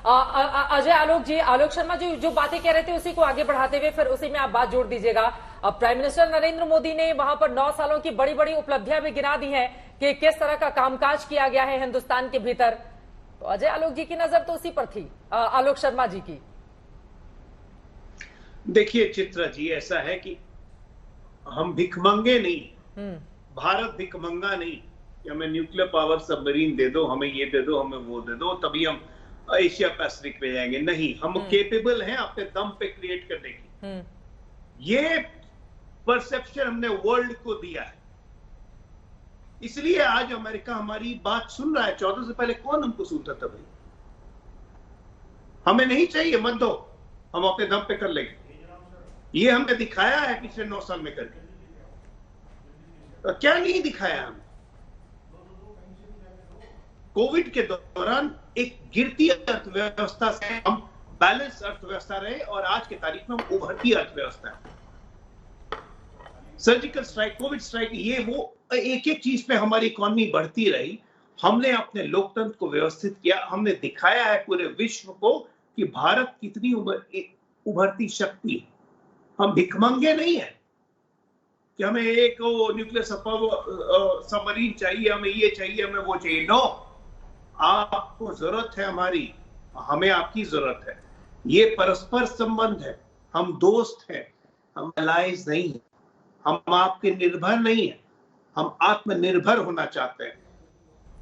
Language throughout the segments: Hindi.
अजय आलोक जी, आलोक शर्मा जी जो बातें कह रहे थे उसी को आगे बढ़ाते हुए फिर उसी में आप बात जोड़ दीजिएगा। अब प्राइम मिनिस्टर नरेंद्र मोदी ने वहां पर 9 सालों की बड़ी बड़ी उपलब्धियां भी गिना दी हैं कि किस तरह का कामकाज किया गया है हिंदुस्तान के भीतर। तो अजय आलोक जी की नजर तो उसी पर थी, आलोक शर्मा जी की। देखिए चित्रा जी, ऐसा है कि हम भिखमंगे नहीं, भारत भिखमंगा नहीं कि हमें न्यूक्लियर पावर सबमरीन दे दो, हमें ये दे दो, हमें वो दे दो, तभी हम एशिया पैसिफिक पे जाएंगे। नहीं, हम केपेबल हैं अपने दम पे क्रिएट करने की। ये परसेप्शन हमने वर्ल्ड को दिया है, इसलिए आज अमेरिका हमारी बात सुन रहा है। 14 से पहले कौन हमको सुनता था भाई? हमें नहीं चाहिए, मत दो, हम अपने दम पे कर लेंगे। ये हमने दिखाया है पिछले 9 साल में करके। तो क्या नहीं दिखाया हम? कोविड के दौरान एक गिरती अर्थव्यवस्था से हम बैलेंस अर्थव्यवस्था रहे और आज की तारीख में हम उभरती अर्थव्यवस्था है। सर्जिकल स्ट्राइक, कोविड स्ट्राइक, ये वो एक एक चीज पे हमारी इकोनॉमी बढ़ती रही। हमने अपने लोकतंत्र को व्यवस्थित किया, हमने दिखाया है पूरे विश्व को कि भारत कितनी उभरती शक्ति है। हम भिखमंगे नहीं है कि हमें एक न्यूक्लियर सबमरीन चाहिए, हमें ये चाहिए, हमें वो चाहिए। नो, आपको जरूरत है हमारी, हमें आपकी जरूरत है। ये परस्पर संबंध है, हम दोस्त हैं, हम एलाइज नहीं है, हम आपके निर्भर नहीं है, हम आत्मनिर्भर होना चाहते हैं।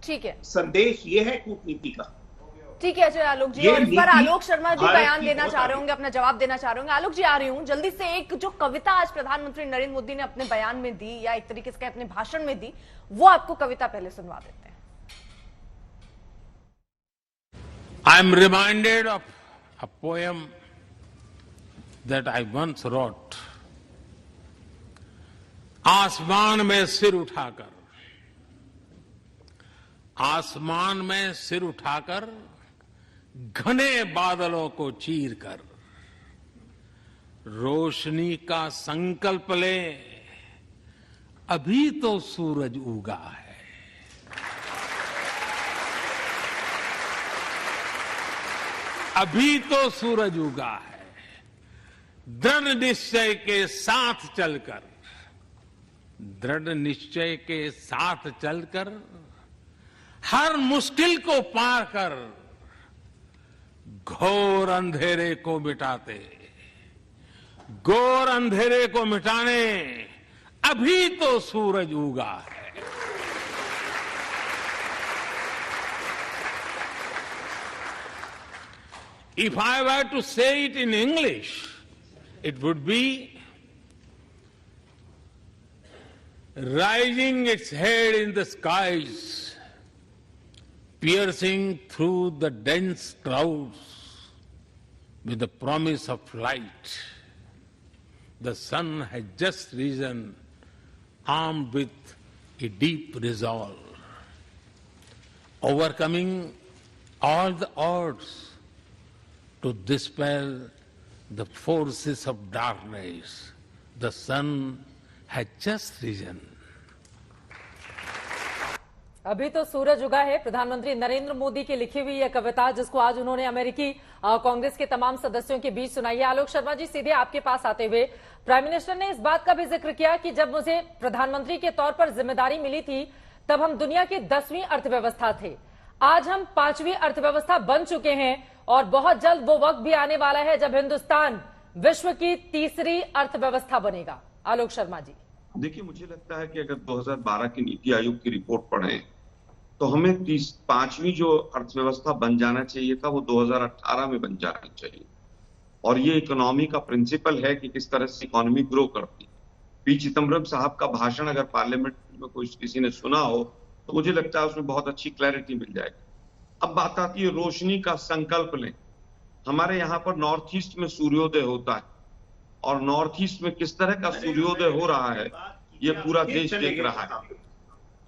ठीक है, संदेश ये है कूटनीति का। ठीक है अजय आलोक जी, और इस पर आलोक शर्मा जी बयान देना चाह रहे होंगे, अपना जवाब देना चाह रहे होंगे। आलोक जी आ रही हूं जल्दी से। एक जो कविता आज प्रधानमंत्री नरेंद्र मोदी ने अपने बयान में दी या एक तरीके से अपने भाषण में दी, वो आपको कविता पहले सुनवा देते हैं। I am reminded of a poem that I once wrote. आसमान में सिर उठाकर, आसमान में सिर उठाकर, घने बादलों को चीर कर, रोशनी का संकल्प ले, अभी तो सूरज उगा है। अभी तो सूरज उगा है। दृढ़ निश्चय के साथ चलकर, दृढ़ निश्चय के साथ चलकर, हर मुश्किल को पार कर, घोर अंधेरे को मिटाते, घोर अंधेरे को मिटाने अभी तो सूरज उगा है। If I were to say it in English, it would be rising its head in the skies, piercing through the dense clouds with the promise of light. The sun has just risen, armed with a deep resolve, overcoming all the odds to dispel the forces of darkness. The sun has just risen. अभी तो सूरज उगा है, प्रधानमंत्री नरेंद्र मोदी की लिखी हुई यह कविता, जिसको आज उन्होंने अमेरिकी कांग्रेस के तमाम सदस्यों के बीच सुनाई है। आलोक शर्मा जी, सीधे आपके पास आते हुए, प्राइम मिनिस्टर ने इस बात का भी जिक्र किया कि जब मुझे प्रधानमंत्री के तौर पर जिम्मेदारी मिली थी तब हम दुनिया की 10वीं अर्थव्यवस्था थे। आज हम 5वीं अर्थव्यवस्था बन चुके हैं और बहुत जल्द वो वक्त भी आने वाला है जब हिंदुस्तान विश्व की 3री अर्थव्यवस्था बनेगा। आलोक शर्मा जी, देखिए, मुझे लगता है कि अगर 2012 की नीति आयोग की रिपोर्ट पढ़ें तो हमें 5वीं जो अर्थव्यवस्था बन जाना चाहिए था वो 2018 में बन जानी चाहिए। और ये इकोनॉमी का प्रिंसिपल है कि किस तरह से इकोनॉमी ग्रो करती है। पी चिदम्बरम साहब का भाषण अगर पार्लियामेंट में कोई किसी ने सुना हो तो मुझे लगता है उसमें बहुत अच्छी क्लैरिटी मिल जाएगी। अब बात आती है रोशनी का संकल्प लें। हमारे यहाँ पर नॉर्थ ईस्ट में सूर्योदय होता है और नॉर्थ ईस्ट में किस तरह का सूर्योदय हो रहा है ये पूरा देश देख रहा है।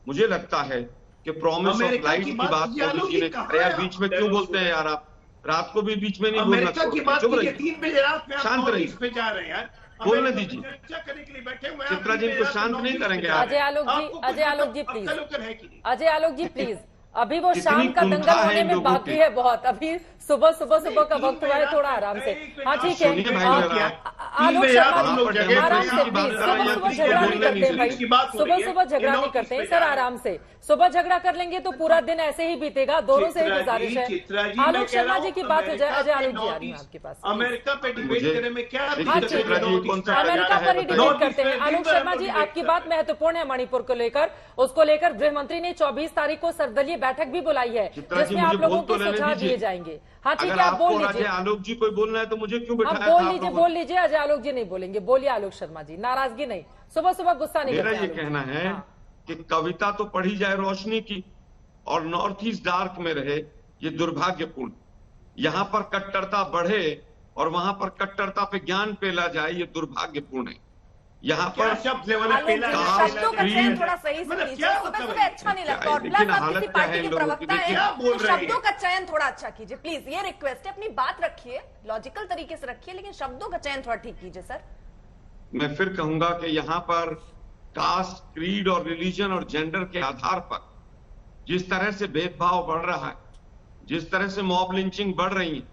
मुझे लगता है कि प्रॉमिस ऑफ लाइट की बात मोदी जी ने, यार बीच में क्यों बोलते हैं यार आप? रात को भी बीच में नहीं बोलना। चुप रहिए, 3 बजे रात में शांत रहिए, पे जा रहे हैं यार, बोलने दीजिए। चर्चा करने के लिए बैठे हुए चित्रा जी को शांत नहीं करेंगे। अजय आलोक जी, अजय आलोक जी प्लीज, अजय आलोक जी प्लीज, अभी वो शाम का दंगल होने में बाकी है बहुत। अभी सुबह का वक्त हुआ है, थोड़ा आराम से। हाँ ठीक है, आलोक शर्मा जी आराम से प्लीज, सुबह झगड़ा नहीं करते हैं भाई, सुबह झगड़ा नहीं करते हैं सर, आराम से। सुबह झगड़ा कर लेंगे तो पूरा दिन ऐसे ही बीतेगा। दोनों से गुजारिश है। आलोक शर्मा जी की बात हो जाए। अजय आलोक जी आ रही है आपके पास। अमेरिका पे डिबेट करने में क्या, हाँ ठीक है, अमेरिका पर ही डिबेट करते हैं। आलोक शर्मा जी आपकी बात महत्वपूर्ण है मणिपुर को लेकर। उसको लेकर गृह मंत्री ने 24 तारीख को सर्वदलीय बैठक भी बुलाई है, जिसमें आप लोगों को सुझाव दिए जाएंगे। हाँ ठीक है, आप बोल लीजिए। आलोक जी कोई बोलना है तो मुझे क्यों आप बोल लीजिए। अजय आलोक जी नहीं बोलेंगे, बोलिए आलोक शर्मा जी, नाराजगी नहीं, सुबह गुस्सा नहीं। मेरा ये कहना है कि कविता तो पढ़ी जाए रोशनी की और नॉर्थ ईस्ट डार्क में रहे, ये दुर्भाग्यपूर्ण। यहाँ पर कट्टरता बढ़े और वहां पर कट्टरता पे ज्ञान पेला जाए, ये दुर्भाग्यपूर्ण है। यहाँ पर शब्दों का चयन थोड़ा सही से कीजिए, सुबह अच्छा नहीं लगता। और प्लस आप किसी पार्टी के प्रवक्ता है, तो शब्दों का चयन थोड़ा अच्छा कीजिए प्लीज, ये रिक्वेस्ट है। अपनी बात रखिए, लॉजिकल तरीके से रखिए, लेकिन शब्दों का चयन थोड़ा ठीक कीजिए सर। मैं फिर कहूंगा कि यहाँ पर कास्ट, क्रीड और रिलीजन और जेंडर के आधार पर जिस तरह से भेदभाव बढ़ रहा है, जिस तरह से मॉब लिंचिंग बढ़ रही है,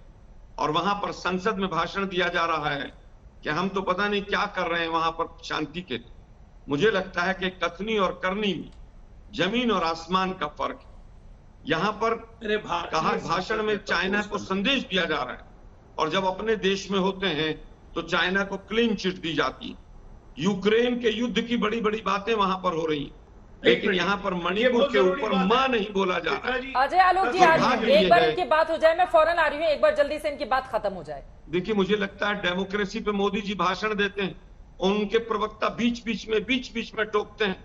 और वहां पर संसद में भाषण दिया जा रहा है कि हम तो पता नहीं क्या कर रहे हैं वहां पर शांति के लिए। मुझे लगता है कि कथनी और करनी में जमीन और आसमान का फर्क है। यहाँ पर कहा भाषण में चाइना को संदेश दिया जा रहा है, और जब अपने देश में होते हैं तो चाइना को क्लीन चिट दी जाती है। यूक्रेन के युद्ध की बड़ी बड़ी बातें वहां पर हो रही हैं, लेकिन यहाँ पर मणिपुर के ऊपर मां नहीं बोला जा रहा है। अजय आलोक जी आ रही है, एक बार इनकी बात हो जाए, मैं फौरन आ रही हूँ, एक बार जल्दी से इनकी बात खत्म हो जाए। देखिए, मुझे लगता है डेमोक्रेसी पे मोदी जी भाषण देते हैं, उनके प्रवक्ता बीच बीच में टोकते हैं।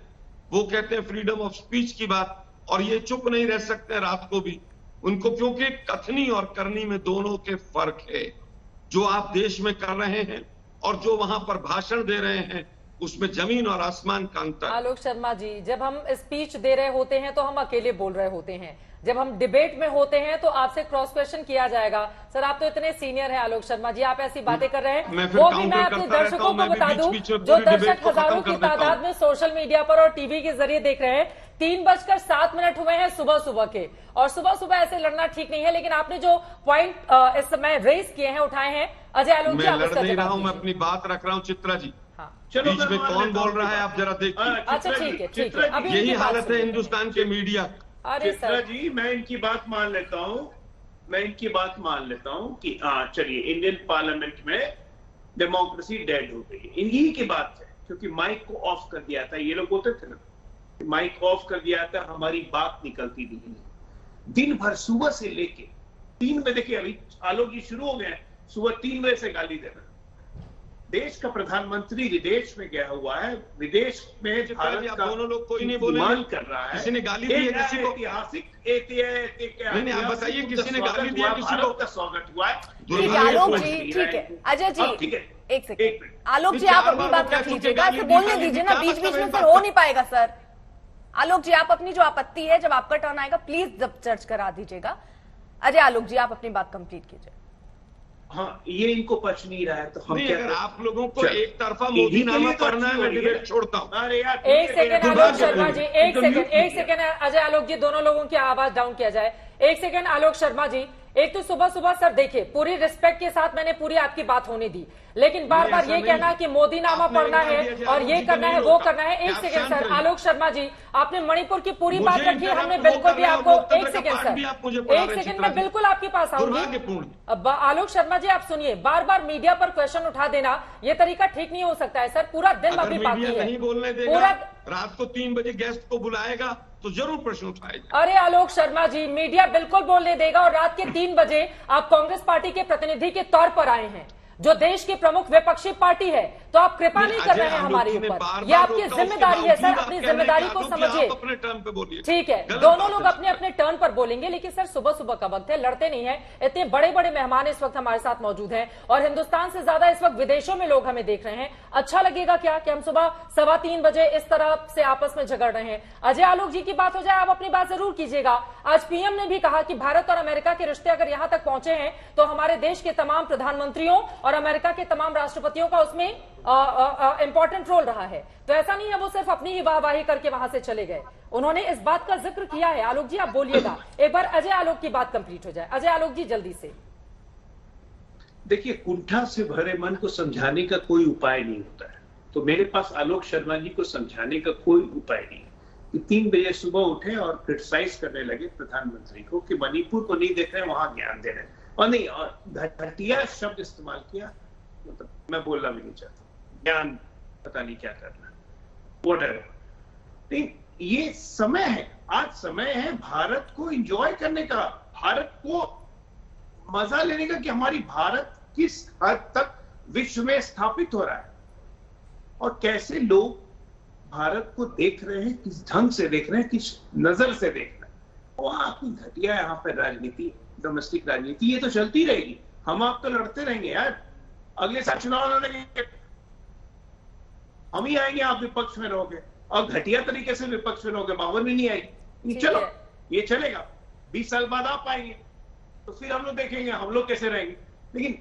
वो कहते हैं फ्रीडम ऑफ स्पीच की बात, और ये चुप नहीं रह सकते रात को भी उनको, क्योंकि कथनी और करनी में दोनों के फर्क है। जो आप देश में कर रहे हैं और जो वहां पर भाषण दे रहे हैं, उसमें जमीन और आसमान का अंतर। आलोक शर्मा जी, जब हम स्पीच दे रहे होते हैं तो हम अकेले बोल रहे होते हैं, जब हम डिबेट में होते हैं तो आपसे क्रॉस क्वेश्चन किया जाएगा। सर आप तो इतने सीनियर हैं आलोक शर्मा जी, आप ऐसी बातें कर रहे हैं। वो भी मैं अपने दर्शकों को बता दूं, जो दर्शक हजारों की तादाद में सोशल मीडिया पर और टीवी के जरिए देख रहे हैं, 3:07 हुए हैं सुबह के, और सुबह ऐसे लड़ना ठीक नहीं है। लेकिन आपने जो पॉइंट इस समय रेस किए हैं, उठाए हैं, अजय आलोक जी, मैं लड़ नहीं रहा हूं, मैं अपनी बात रख रहा हूं। चित्रा जी, बीच में कौन बोल रहा है आप जरा देखिए। अच्छा ठीक है, यही हालत है हिंदुस्तान के मीडिया। चित्रा जी, मैं इनकी बात मान लेता हूं कि चलिए, इंडियन पार्लियामेंट में डेमोक्रेसी डेड हो गई, इन्हीं की बात है, क्योंकि माइक को ऑफ कर दिया था। ये लोग बोलते थे ना, माइक ऑफ कर दिया था, हमारी बात निकलती नहीं। दिन भर सुबह से लेके 3 बजे, देखिए अभी आलोक जी शुरू हो गए, सुबह 3 बजे से गाली देना। देश का प्रधानमंत्री विदेश में गया हुआ है, विदेश में भारत का दोनों लोग कोई नहीं बोले, मान कर रहा है। किसी ने गाली दी है किसी को? ऐतिहासिक नहीं, आप बताइए, किसी ने गाली दी है किसी को? का स्वागत हुआ है। आलोक जी ठीक है, अजय जी ठीक है, एक सेकंड, आलोक जी आप अपनी बात रख लीजिएगा, ऐसे बोलने दीजिए ना, बीच में सर हो नहीं पाएगा सर। आलोक जी आप अपनी जो आपत्ति है, जब आपका टर्न आएगा प्लीज जब चर्च करा दीजिएगा। अजय आलोक जी आप अपनी बात कंप्लीट कीजिए। हाँ, ये इनको पच नहीं रहा है तो हम क्या, अगर आप लोगों को एक तरफा मोदी नामा पढ़ना है, मैं डिबेट छोड़ता हूँ। अरे यार, एक सेकंड आलोक शर्मा जी, एक सेकंड अजय आलोक जी, दोनों लोगों की आवाज डाउन किया जाए। एक सेकंड आलोक शर्मा जी, एक तो सुबह सर देखिए, पूरी रिस्पेक्ट के साथ मैंने पूरी आपकी बात होने दी, लेकिन बार बार ये कहना कि मोदी नामा पढ़ना है और ये करना है वो करना है। एक सेकंड सर, आलोक शर्मा जी, आपने मणिपुर की पूरी बात रखी, हमने बिल्कुल भी आपको, एक सेकंड सर, एक सेकंड में बिल्कुल आपके पास आऊंगी। अब आलोक शर्मा जी आप सुनिए, बार बार मीडिया पर क्वेश्चन उठा देना ये तरीका ठीक नहीं हो सकता है सर। पूरा दिन अभी बाकी है, नहीं बोलने देगा, पूरा रात को 3 बजे गेस्ट को बुलाएगा तो जरूर प्रश्न उठाएगा। अरे आलोक शर्मा जी, मीडिया बिल्कुल बोलने देगा, और रात के 3 बजे आप कांग्रेस पार्टी के प्रतिनिधि के तौर पर आए हैं, जो देश की प्रमुख विपक्षी पार्टी है, तो आप कृपा नहीं कर रहे हैं हमारे ऊपर। ये आपकी जिम्मेदारी है सर, अपनी जिम्मेदारी को समझिए। अपने टर्न पे बोलिए, ठीक है, दोनों लोग अपने अपने टर्न पर बोलेंगे, लेकिन सर सुबह का वक्त है, लड़ते नहीं है। इतने बड़े बड़े मेहमान इस वक्त हमारे साथ मौजूद हैं, और हिंदुस्तान से ज्यादा इस वक्त विदेशों में लोग हमें देख रहे हैं। अच्छा लगेगा क्या कि हम सुबह 2:15 बजे इस तरह से आपस में झगड़ रहे हैं? अजय आलोक जी की बात हो जाए, आप अपनी बात जरूर कीजिएगा। आज पीएम ने भी कहा कि भारत और अमेरिका के रिश्ते अगर यहां तक पहुंचे हैं तो हमारे देश के तमाम प्रधानमंत्रियों और अमेरिका के तमाम राष्ट्रपतियों का उसमें इंपॉर्टेंट रोल रहा है। तो ऐसा नहीं है वो सिर्फ अपनी ही वाहवाही करके वहां से चले गए, उन्होंने इस बात का जिक्र किया है। आलोक जी आप बोलिएगा, एक बार अजय आलोक की बात कंप्लीट हो जाए। अजय आलोक जी जल्दी से। देखिए, कुंठा से भरे मन को समझाने का कोई उपाय नहीं होता है, तो मेरे पास आलोक शर्मा जी को समझाने का कोई उपाय नहीं कि 3 बजे सुबह उठे और क्रिटिसाइज करने लगे प्रधानमंत्री को कि मणिपुर को नहीं देख रहे, वहां ज्ञान दे रहे हैं, और नहीं, और घटिया शब्द इस्तेमाल किया, मतलब मैं बोलना भी नहीं चाहता, ज्ञान पता नहीं क्या करना, व्हाटएवर। नहीं, ये समय है, आज समय है भारत को एंजॉय करने का, भारत को मजा लेने का कि हमारी भारत किस हद तक विश्व में स्थापित हो रहा है और कैसे लोग भारत को देख रहे हैं, किस ढंग से देख रहे हैं, किस नजर से देख रहे हैं। वहां की घटिया यहाँ पर राजनीति, डोमेस्टिक राजनीति, ये तो चलती रहेगी। हम आप तो लड़ते रहेंगे यार, अगले साल चुनाव लड़ेंगे, हम ही आएंगे, आप विपक्ष में रहोगे और घटिया तरीके से विपक्ष में रहोगे, बावर भी नहीं आएगी। चलो ये चलेगा, 20 साल बाद आप आएंगे तो फिर हम लोग देखेंगे हम लोग कैसे रहेंगे। लेकिन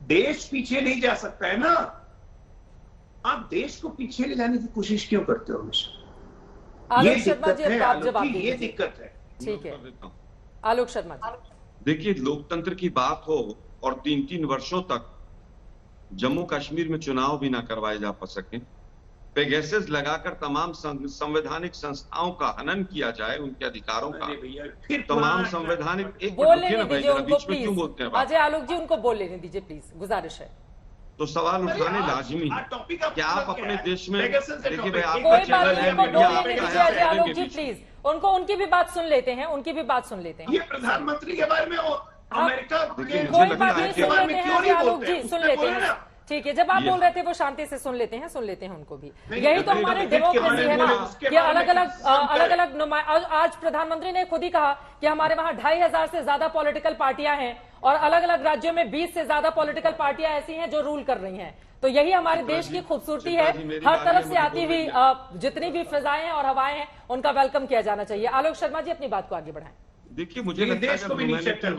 देश पीछे नहीं जा सकता है ना, आप देश को पीछे ले जाने की कोशिश क्यों करते हो हमेशा? ये दिक्कत है आलोक जी, ये दिक्कत है। ठीक है आलोक शर्मा जी। देखिए, लोकतंत्र की बात हो और 3-3 वर्षों तक जम्मू कश्मीर में चुनाव भी ना करवाए जा सके, पेगासस लगाकर तमाम संवैधानिक संस्थाओं का हनन किया जाए, उनके अधिकारों का, फिर तमाम संवैधानिक बीच में क्यों बोलते हैं? अजय आलोक जी उनको बोल लेने दीजिए प्लीज, गुजारिश है। तो सवाल उठाने लाजमी है कि आप अपने देश में, देखिए भाई, आपका चैनल है, मीडिया आपका है, आलोक जी प्लीज उनको, उनकी भी बात सुन लेते हैं, उनकी भी बात सुन लेते हैं। ये प्रधानमंत्री के बारे में अमेरिका कोई बात नहीं, सुन लेते हैं आलोक जी, सुन लेते हैं। ठीक है, जब आप बोल रहे थे वो शांति से सुन लेते हैं उनको भी। यही तो हमारे डेमोक्रेसी है ना कि अलग अलग आज प्रधानमंत्री ने खुद ही कहा कि हमारे वहां 2500 से ज्यादा पॉलिटिकल पार्टियां हैं और अलग अलग राज्यों में 20 से ज्यादा पॉलिटिकल पार्टियां ऐसी हैं जो रूल कर रही हैं। तो यही हमारे देश की खूबसूरती है, हर तरफ से आती हुई जितनी भी फिजाएं हैं और हवाएं हैं उनका वेलकम किया जाना चाहिए। आलोक शर्मा जी अपनी बात को आगे बढ़ाएं। देखिए, मुझे लगता है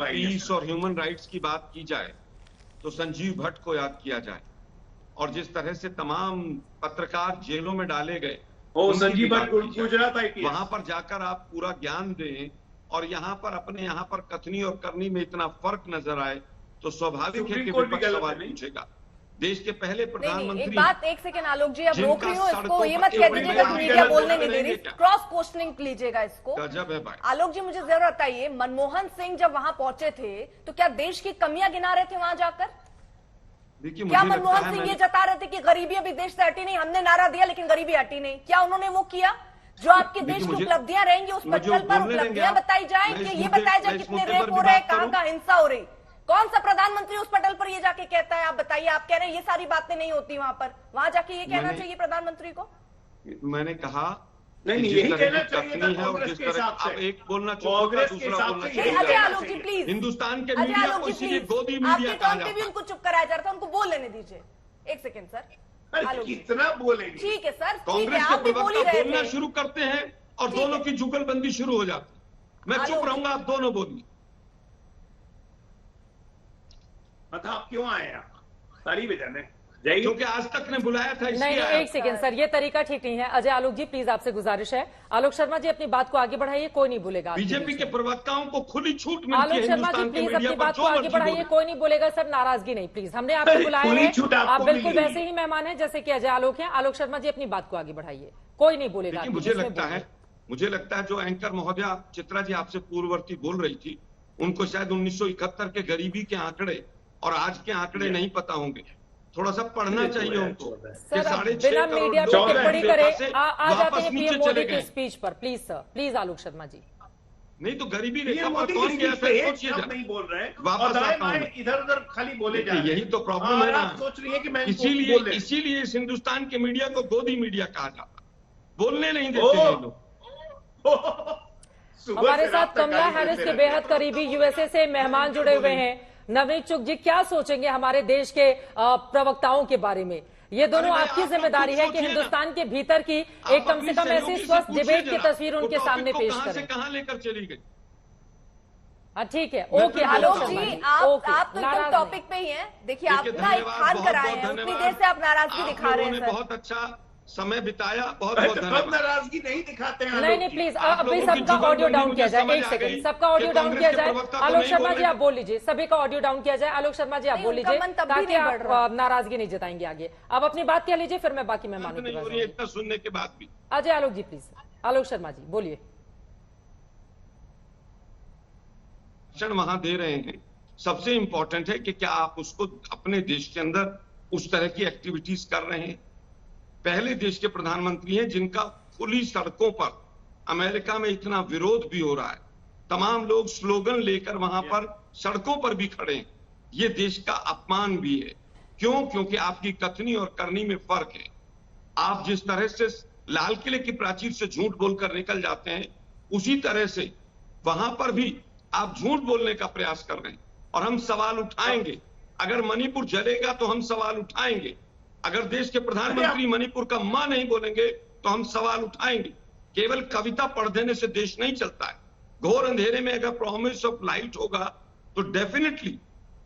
पीस और ह्यूमन राइट्स की बात की जाए तो संजीव भट्ट को याद किया जाए, और जिस तरह से तमाम पत्रकार जेलों में डाले गए, संजीव भट्ट गुजरात आईपीएस, वहां पर जाकर आप पूरा ज्ञान दें और यहाँ पर अपने यहाँ पर कथनी और करनी में इतना फर्क नजर आए तो स्वाभाविक है कि विपक्ष सवाल पूछेगा। देश के पहले प्रधानमंत्री, एक बात, एक सेकंड आलोक जी, अब रोक रही हूँ इसको, ये मत कह दीजिएगा कि मीडिया बोलने नहीं दे रही, क्रॉस क्वेश्चनिंग लीजिएगा इसको। गजब है भाई। आलोक जी मुझे जरूर बताइए, मनमोहन सिंह जब वहां पहुंचे थे तो क्या देश की कमियां गिना रहे थे वहां जाकर? क्या मनमोहन सिंह ये जता रहे थे कि गरीबी अभी देश से हटी नहीं? हमने नारा दिया लेकिन गरीबी हटी नहीं, क्या उन्होंने वो किया? जो आपके देश की उपलब्धियां रहेंगी उस पटल पर उपलब्धियां बताई जाए, कि ये बताया जाए कितने रेप हो रहे हैं, कहां हिंसा हो रही? कौन सा प्रधानमंत्री उस पटल पर ये जाके कहता है? आप बताइए, आप कह रहे हैं ये सारी बातें नहीं होती वहां पर, वहां जाके ये कहना चाहिए प्रधानमंत्री को? मैंने कहा नहीं, यही कहना चाहिए था कांग्रेस के हिसाब से। आप एक बोलना कांग्रेस के हिसाब से। अजय आलोक जी प्लीज, हिंदुस्तान के मीडिया को इसीलिए गोदी मीडिया कहा जाता है। भी उनको चुप कराया जा रहा था, उनको बोल लेने दीजिए। एक सेकंड सर, कितना बोलेंगे? ठीक है सर, कांग्रेस के प्रवक्ता बोलना शुरू करते हैं और दोनों की जुगलबंदी शुरू हो जाती है। मैं चुप रहूंगा, आप दोनों बोलिए। मतलब आप क्यों आए हैं? सारी वजह ने, क्योंकि आज तक ने बुलाया था। नहीं, एक सेकंड सर, ये तरीका ठीक नहीं है। अजय आलोक जी प्लीज आपसे गुजारिश है। आलोक शर्मा जी अपनी बात को आगे बढ़ाइए, कोई नहीं बोलेगा। बीजेपी के प्रवक्ताओं को खुली छूट मिलती है। आलोक शर्मा जी प्लीज अपनी बात को आगे बढ़ाइए, कोई नहीं बोलेगा सर, नाराजगी नहीं प्लीज। हमने आपको बुलाया है, आप बिल्कुल वैसे ही मेहमान हैं जैसे कि अजय आलोक हैं। आलोक शर्मा जी अपनी बात को आगे बढ़ाइए, कोई नहीं बोलेगा। मुझे लगता है जो एंकर महोदया चित्रा जी आपसे पूर्ववर्ती बोल रही थी, उनको शायद 1971 के गरीबी के आंकड़े और आज के आंकड़े नहीं पता होंगे। थोड़ा सा पढ़ना चाहिए उनको। बिना मीडिया पे टिप्पणी करे आ जाते हैं पीएम मोदी की स्पीच पर। Please sir, please Alok Sharma ji. नहीं तो गरीबी रेखा पर कौन गया था? नहीं बोल रहे हैं, वापस आता हूं, इधर उधर खाली बोले जा रहे हैं। यही तो प्रॉब्लम है ना, सोच रही है कि मैं इसीलिए इस हिंदुस्तान के मीडिया को गोदी मीडिया कहा जाता, बोलने नहीं देते लोग। हमारे साथ कमला हैरिस के बेहद करीबी यूएसए से मेहमान जुड़े हुए हैं। नवनीत चुग जी, क्या सोचेंगे हमारे देश के प्रवक्ताओं के बारे में? ये दोनों आपकी जिम्मेदारी है कि हिंदुस्तान के भीतर की एक कम से कम ऐसी स्वस्थ डिबेट की तस्वीर उनके सामने पेश करें। कहां लेकर चली गई? ठीक है, ओके आलोक जी, आप तो एकदम टॉपिक पे ही हैं। देखिए, आप ना एक खान कराए हैं, उतनी देर से आप नाराजगी दिखा रहे हैं सर। बहुत अच्छा समय बिताया, बहुत बहुत धन्यवाद। नाराजगी नहीं दिखाते हैं। नहीं प्लीज, अभी सबका ऑडियो डाउन किया जाए, एक सेकंड, सबका ऑडियो डाउन किया जाए। आलोक शर्मा जी आप बोल लीजिए, सभी का ऑडियो डाउन किया जाए। आलोक शर्मा जी आप बोल लीजिए, ताकि आप नाराजगी नहीं जताएंगे आगे। आप अपनी बात कह लीजिए, फिर मैं बाकी मेहमानों की बात। इतना सुनने के बाद भी अजय आलोक जी प्लीज, आलोक शर्मा जी बोलिए। वहां दे रहे हैं, सबसे इंपॉर्टेंट है कि क्या आप उसको अपने देश के अंदर उस तरह की एक्टिविटीज कर रहे हैं। पहले देश के प्रधानमंत्री हैं जिनका खुली सड़कों पर अमेरिका में इतना विरोध भी हो रहा है, तमाम लोग स्लोगन लेकर वहां पर सड़कों पर भी खड़े हैं। ये देश का अपमान भी है। क्यों? क्योंकि आपकी कथनी और करनी में फर्क है। आप जिस तरह से लाल किले की प्राचीर से झूठ बोलकर निकल जाते हैं, उसी तरह से वहां पर भी आप झूठ बोलने का प्रयास कर रहे हैं, और हम सवाल उठाएंगे। अगर मणिपुर जलेगा तो हम सवाल उठाएंगे। अगर देश के प्रधानमंत्री मणिपुर का मां नहीं बोलेंगे तो हम सवाल उठाएंगे। केवल कविता पढ़ देने से देश नहीं चलता है। घोर अंधेरे में अगर प्रॉमिस ऑफ लाइट होगा तो डेफिनेटली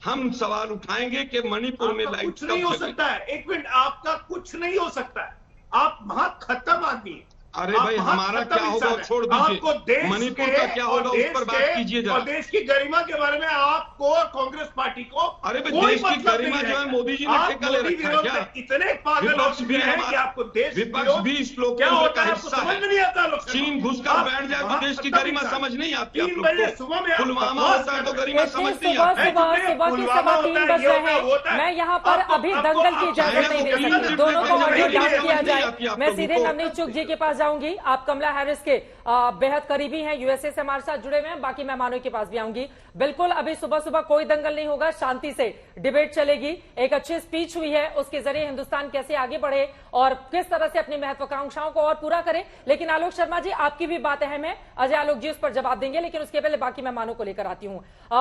हम सवाल उठाएंगे कि मणिपुर में लाइट कुछ नहीं हो सकता है। एक मिनट, आपका कुछ नहीं हो सकता है। आप वहां खत्म आदमी हैं। अरे भाई, हमारा क्या होगा छोड़ दीजिए, मणिपुर का क्या होगा उस पर बात कीजिए जरा। और देश की गरिमा के बारे में आपको और कांग्रेस पार्टी को, अरे भाई, देश की गरिमा जो है मोदी जी ने ठेका ले रखा है क्या? इतने पागल विपक्ष भी है कि आपको देश विपक्ष भी इस लोग क्या होता है हिस्सा समझ में नहीं आता। लोग चीन घुसकर बैठ जाए तो देश की गरिमा समझ नहीं आती आप लोग को। पुलवामा होता है तो गरिमा समझ नहीं आती। सुबह के 3:15 बज रहे हैं। मैं यहाँ पर अभी दंगल की इजाजत नहीं दे सकती। दोनों को ऑडियो डाउन किया जाए। मैं सीधे नवनीत चुग जी के पास जाऊंगी। आप कमला हैरिस के बेहद करीबी हैं, यूएसए से हमारे साथ जुड़े हुए हैं। बाकी मेहमानों के पास भी आऊंगी। बिल्कुल अभी सुबह सुबह कोई दंगल नहीं होगा, शांति से डिबेट चलेगी। एक अच्छी स्पीच हुई है, उसके जरिए हिंदुस्तान कैसे आगे बढ़े और किस तरह से अपनी महत्वाकांक्षाओं को और पूरा करे। लेकिन आलोक शर्मा जी, आपकी भी बात अहम है। अजय आलोक जी उस पर जवाब देंगे, लेकिन उसके पहले बाकी मेहमानों को लेकर आती हूं।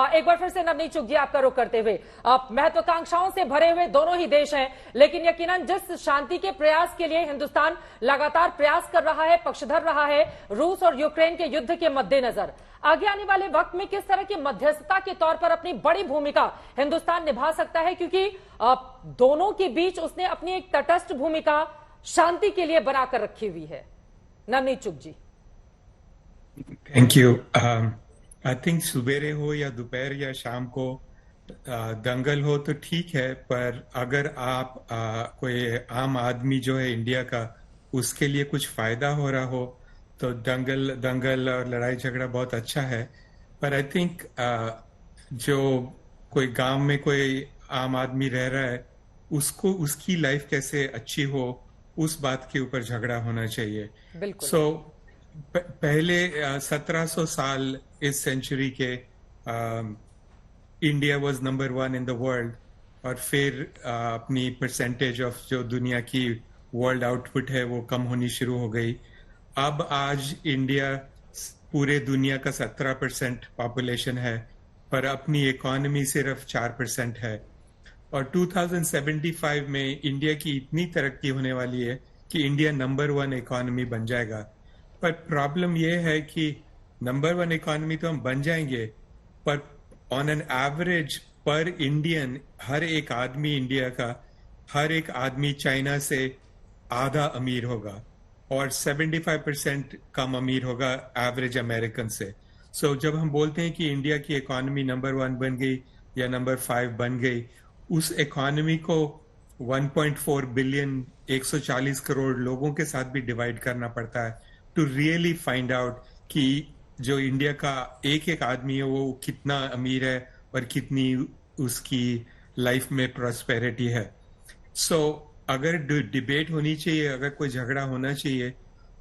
एक बार फिर से नवनीत चुग जी आपका रुख करते हुए, महत्वाकांक्षाओं से भरे हुए दोनों ही देश हैं, लेकिन यकीनन जिस शांति के प्रयास के लिए हिंदुस्तान लगातार प्रयास कर रहा है, पक्षधर रहा है, रूस और यूक्रेन के युद्ध के मद्देनजर आगे आने वाले वक्त में किस तरह की मध्यस्थता के तौर पर अपनी बड़ी भूमिका हिंदुस्तान निभा सकता है, क्योंकि दोनों के बीच उसने अपनी एक तटस्थ भूमिका शांति के लिए बनाकर रखी हुई है। Navneet Chugh ji. Thank you. I think सुबेरे हो या दोपहर या शाम को दंगल हो तो ठीक है, पर अगर आप कोई आम आदमी जो है इंडिया का, उसके लिए कुछ फायदा हो रहा हो तो दंगल और लड़ाई झगड़ा बहुत अच्छा है। पर आई थिंक जो कोई गांव में कोई आम आदमी रह रहा है, उसको उसकी लाइफ कैसे अच्छी हो, उस बात के ऊपर झगड़ा होना चाहिए। सो पहले 1700 साल इस सेंचुरी के India was number 1 in the world, और फिर अपनी परसेंटेज ऑफ जो दुनिया की वर्ल्ड आउटपुट है वो कम होनी शुरू हो गई। अब आज इंडिया पूरे दुनिया का 17% पॉपुलेशन है, पर अपनी इकोनॉमी सिर्फ 4% है। और 2075 में इंडिया की इतनी तरक्की होने वाली है कि इंडिया नंबर 1 इकोनॉमी बन जाएगा। पर प्रॉब्लम यह है कि नंबर 1 इकोनॉमी तो हम बन जाएंगे, पर ऑन एन एवरेज पर इंडियन, हर एक आदमी इंडिया का, हर एक आदमी चाइना से आधा अमीर होगा और 75% कम अमीर होगा एवरेज अमेरिकन से। सो जब हम बोलते हैं कि इंडिया की इकोनॉमी नंबर 1 बन गई या नंबर 5 बन गई, उस इकोनॉमी को 1.4 बिलियन 140 करोड़ लोगों के साथ भी डिवाइड करना पड़ता है टू रियली फाइंड आउट कि जो इंडिया का एक एक आदमी है वो कितना अमीर है और कितनी उसकी लाइफ में प्रॉस्पेरिटी है। सो अगर डिबेट होनी चाहिए, अगर कोई झगड़ा होना चाहिए,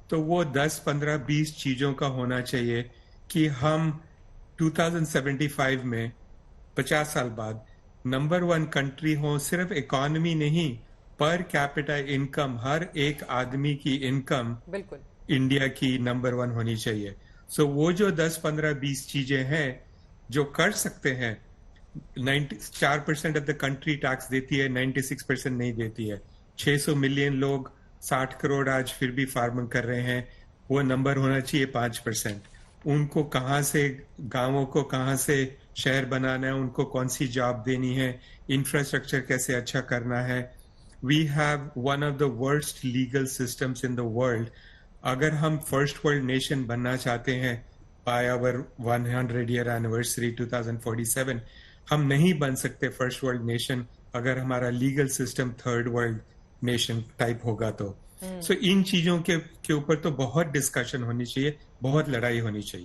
तो वो 10, 15, 20 चीजों का होना चाहिए कि हम 2075 में 50 साल बाद नंबर 1 कंट्री हो। सिर्फ इकोनॉमी नहीं, पर कैपिटा इनकम, हर एक आदमी की इनकम बिल्कुल इंडिया की नंबर 1 होनी चाहिए। सो वो जो 10, 15, 20 चीजें हैं जो कर सकते हैं, 4% ऑफ द कंट्री टैक्स देती है, 96% नहीं देती है। 600 मिलियन लोग, 60 करोड़ आज फिर भी फार्मिंग कर रहे हैं, वो नंबर होना चाहिए 5%। उनको कहाँ से, गांवों को कहाँ से शहर बनाना है, उनको कौन सी जॉब देनी है, इंफ्रास्ट्रक्चर कैसे अच्छा करना है. We have one of the worst legal systems in the world. अगर हम फर्स्ट वर्ल्ड नेशन बनना चाहते हैं बाय आवर 100-year एनिवर्सरी 2047, हम नहीं बन सकते फर्स्ट वर्ल्ड नेशन अगर हमारा legal system third world nation type होगा तो. सो इन चीजों के ऊपर तो बहुत डिस्कशन होनी चाहिए, बहुत लड़ाई होनी चाहिए.